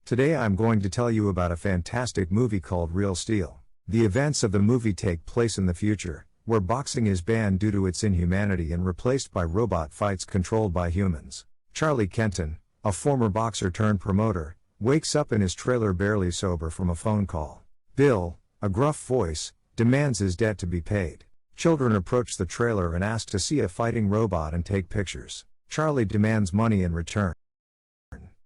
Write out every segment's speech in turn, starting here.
Today I'm going to tell you about a fantastic movie called Real Steel. The events of the movie take place in the future, where boxing is banned due to its inhumanity and replaced by robot fights controlled by humans. Charlie Kenton, a former boxer turned promoter, wakes up in his trailer barely sober from a phone call. Bill, a gruff voice, demands his debt to be paid. Children approach the trailer and ask to see a fighting robot and take pictures. Charlie demands money in return.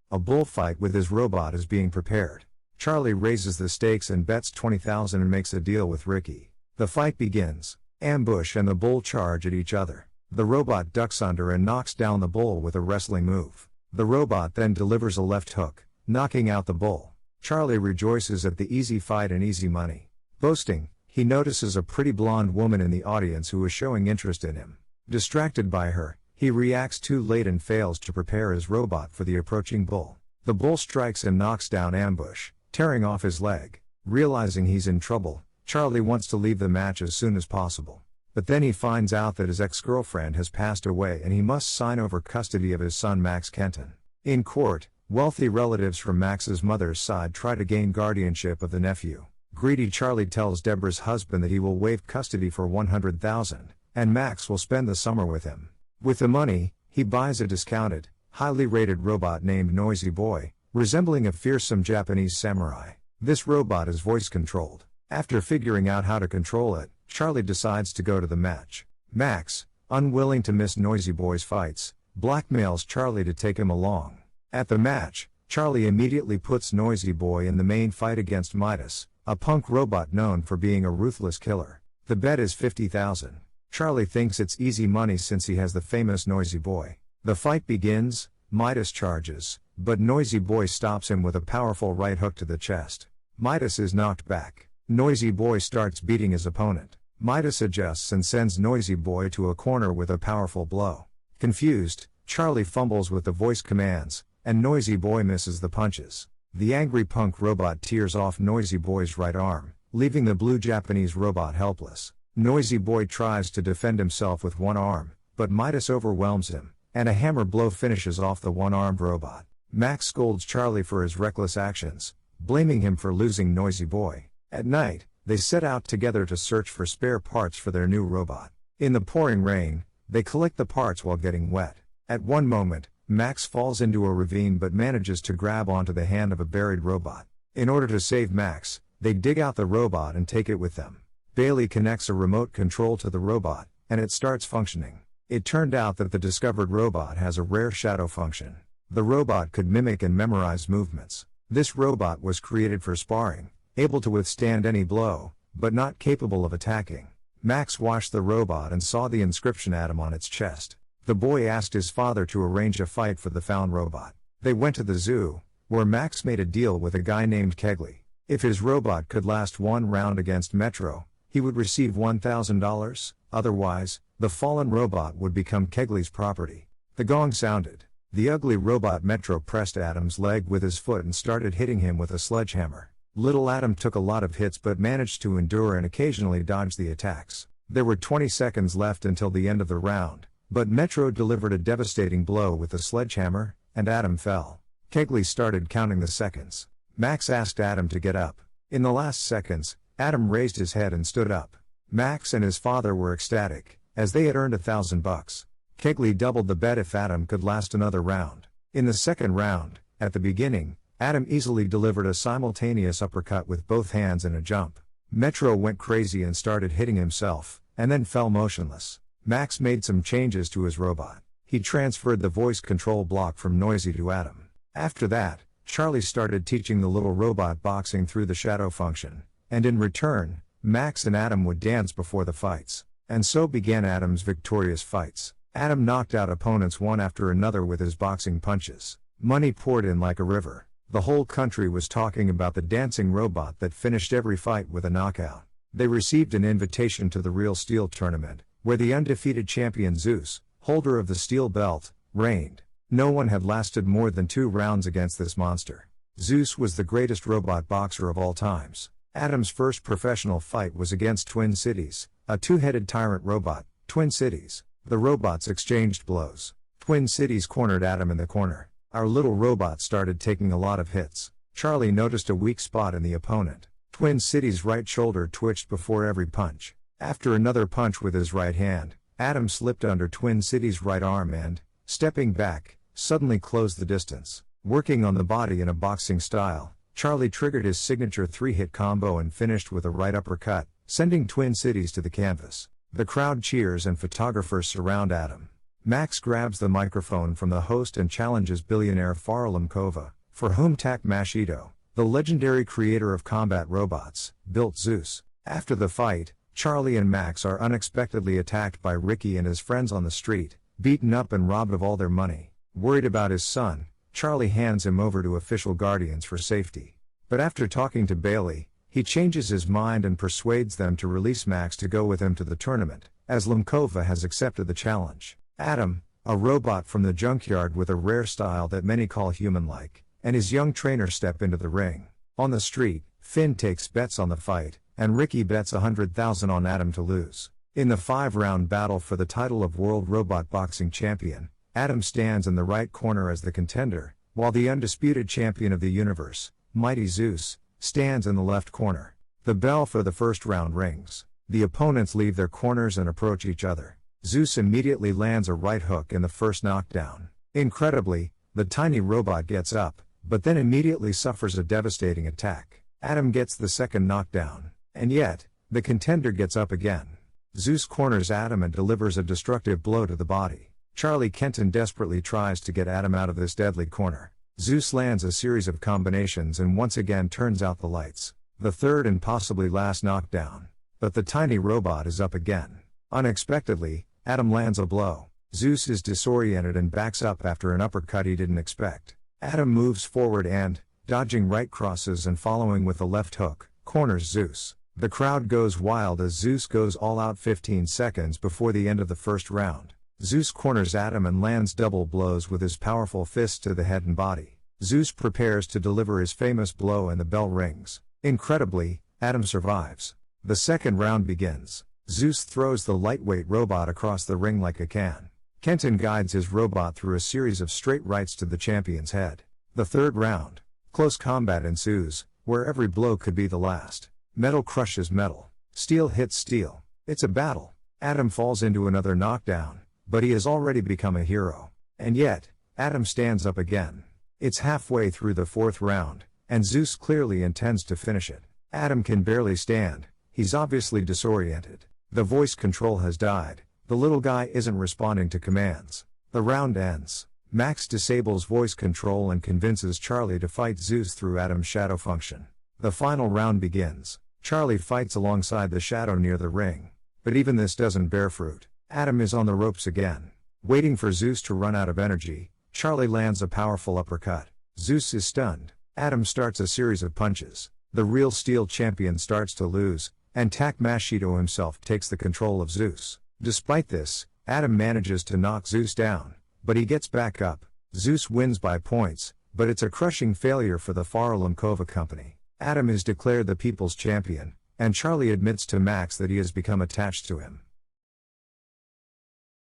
A bullfight with his robot is being prepared. Charlie raises the stakes and bets $20,000 and makes a deal with Ricky. The fight begins. Ambush and the bull charge at each other. The robot ducks under and knocks down the bull with a wrestling move. The robot then delivers a left hook, knocking out the bull. Charlie rejoices at the easy fight and easy money. Boasting, he notices a pretty blonde woman in the audience who is showing interest in him. Distracted by her, he reacts too late and fails to prepare his robot for the approaching bull. The bull strikes and knocks down Ambush, tearing off his leg. Realizing he's in trouble, Charlie wants to leave the match as soon as possible. But then he finds out that his ex-girlfriend has passed away and he must sign over custody of his son Max Kenton. In court, wealthy relatives from Max's mother's side try to gain guardianship of the nephew. Greedy Charlie tells Deborah's husband that he will waive custody for $100,000, and Max will spend the summer with him. With the money, he buys a discounted, highly rated robot named Noisy Boy, resembling a fearsome Japanese samurai. This robot is voice-controlled. After figuring out how to control it, Charlie decides to go to the match. Max, unwilling to miss Noisy Boy's fights, blackmails Charlie to take him along. At the match, Charlie immediately puts Noisy Boy in the main fight against Midas, a punk robot known for being a ruthless killer. The bet is $50,000. Charlie thinks it's easy money since he has the famous Noisy Boy. The fight begins, Midas charges, but Noisy Boy stops him with a powerful right hook to the chest. Midas is knocked back. Noisy Boy starts beating his opponent. Midas adjusts and sends Noisy Boy to a corner with a powerful blow. Confused, Charlie fumbles with the voice commands, and Noisy Boy misses the punches. The angry punk robot tears off Noisy Boy's right arm, leaving the blue Japanese robot helpless. Noisy Boy tries to defend himself with one arm, but Midas overwhelms him, and a hammer blow finishes off the one-armed robot. Max scolds Charlie for his reckless actions, blaming him for losing Noisy Boy. At night, they set out together to search for spare parts for their new robot. In the pouring rain, they collect the parts while getting wet. At one moment, Max falls into a ravine but manages to grab onto the hand of a buried robot. In order to save Max, they dig out the robot and take it with them. Bailey connects a remote control to the robot, and it starts functioning. It turned out that the discovered robot has a rare shadow function. The robot could mimic and memorize movements. This robot was created for sparring, able to withstand any blow, but not capable of attacking. Max watched the robot and saw the inscription Adam on its chest. The boy asked his father to arrange a fight for the found robot. They went to the zoo, where Max made a deal with a guy named Kegley. If his robot could last one round against Metro, he would receive $1,000, otherwise, the fallen robot would become Kegley's property. The gong sounded. The ugly robot Metro pressed Adam's leg with his foot and started hitting him with a sledgehammer. Little Adam took a lot of hits but managed to endure and occasionally dodge the attacks. There were 20 seconds left until the end of the round, but Metro delivered a devastating blow with the sledgehammer, and Adam fell. Kegley started counting the seconds. Max asked Adam to get up. In the last seconds, Adam raised his head and stood up. Max and his father were ecstatic, as they had earned $1,000. Kegley doubled the bet if Adam could last another round. In the second round, at the beginning, Adam easily delivered a simultaneous uppercut with both hands and a jump. Metro went crazy and started hitting himself, and then fell motionless. Max made some changes to his robot. He transferred the voice control block from Noisy to Adam. After that, Charlie started teaching the little robot boxing through the shadow function, and in return, Max and Adam would dance before the fights. And so began Adam's victorious fights. Adam knocked out opponents one after another with his boxing punches. Money poured in like a river. The whole country was talking about the dancing robot that finished every fight with a knockout. They received an invitation to the Real Steel tournament, where the undefeated champion Zeus, holder of the steel belt, reigned. No one had lasted more than 2 rounds against this monster. Zeus was the greatest robot boxer of all times. Adam's first professional fight was against Twin Cities, a 2-headed tyrant robot, Twin Cities. The robots exchanged blows. Twin Cities cornered Adam in the corner. Our little robot started taking a lot of hits. Charlie noticed a weak spot in the opponent. Twin City's right shoulder twitched before every punch. After another punch with his right hand, Adam slipped under Twin City's right arm and, stepping back, suddenly closed the distance. Working on the body in a boxing style, Charlie triggered his signature 3-hit combo and finished with a right uppercut, sending Twin Cities to the canvas. The crowd cheers and photographers surround Adam. Max grabs the microphone from the host and challenges billionaire Farah Limkova, for whom Takmash Ito, the legendary creator of combat robots, built Zeus. After the fight, Charlie and Max are unexpectedly attacked by Ricky and his friends on the street, beaten up and robbed of all their money. Worried about his son, Charlie hands him over to official guardians for safety. But after talking to Bailey, he changes his mind and persuades them to release Max to go with him to the tournament, as Limkova has accepted the challenge. Adam, a robot from the junkyard with a rare style that many call human-like, and his young trainer step into the ring. On the street, Finn takes bets on the fight, and Ricky bets $100,000 on Adam to lose. In the 5-round battle for the title of World Robot Boxing Champion, Adam stands in the right corner as the contender, while the undisputed champion of the universe, Mighty Zeus, stands in the left corner. The bell for the first round rings. The opponents leave their corners and approach each other. Zeus immediately lands a right hook in the first knockdown. Incredibly, the tiny robot gets up, but then immediately suffers a devastating attack. Adam gets the second knockdown. And yet, the contender gets up again. Zeus corners Adam and delivers a destructive blow to the body. Charlie Kenton desperately tries to get Adam out of this deadly corner. Zeus lands a series of combinations and once again turns out the lights. The third and possibly last knockdown. But the tiny robot is up again. Unexpectedly, Adam lands a blow. Zeus is disoriented and backs up after an uppercut he didn't expect. Adam moves forward and, dodging right crosses and following with the left hook, corners Zeus. The crowd goes wild as Zeus goes all out 15 seconds before the end of the first round. Zeus corners Adam and lands double blows with his powerful fists to the head and body. Zeus prepares to deliver his famous blow and the bell rings. Incredibly, Adam survives. The second round begins. Zeus throws the lightweight robot across the ring like a can. Kenton guides his robot through a series of straight rights to the champion's head. The third round. Close combat ensues, where every blow could be the last. Metal crushes metal. Steel hits steel. It's a battle. Adam falls into another knockdown, but he has already become a hero. And yet, Adam stands up again. It's halfway through the fourth round, and Zeus clearly intends to finish it. Adam can barely stand. He's obviously disoriented. The voice control has died. The little guy isn't responding to commands. The round ends. Max disables voice control and convinces Charlie to fight Zeus through Adam's shadow function. The final round begins. Charlie fights alongside the shadow near the ring. But even this doesn't bear fruit. Adam is on the ropes again. Waiting for Zeus to run out of energy, Charlie lands a powerful uppercut. Zeus is stunned. Adam starts a series of punches. The real steel champion starts to lose, and Takmashito himself takes the control of Zeus. Despite this, Adam manages to knock Zeus down, but he gets back up. Zeus wins by points, but it's a crushing failure for the Farah Limkova company. Adam is declared the people's champion, and Charlie admits to Max that he has become attached to him.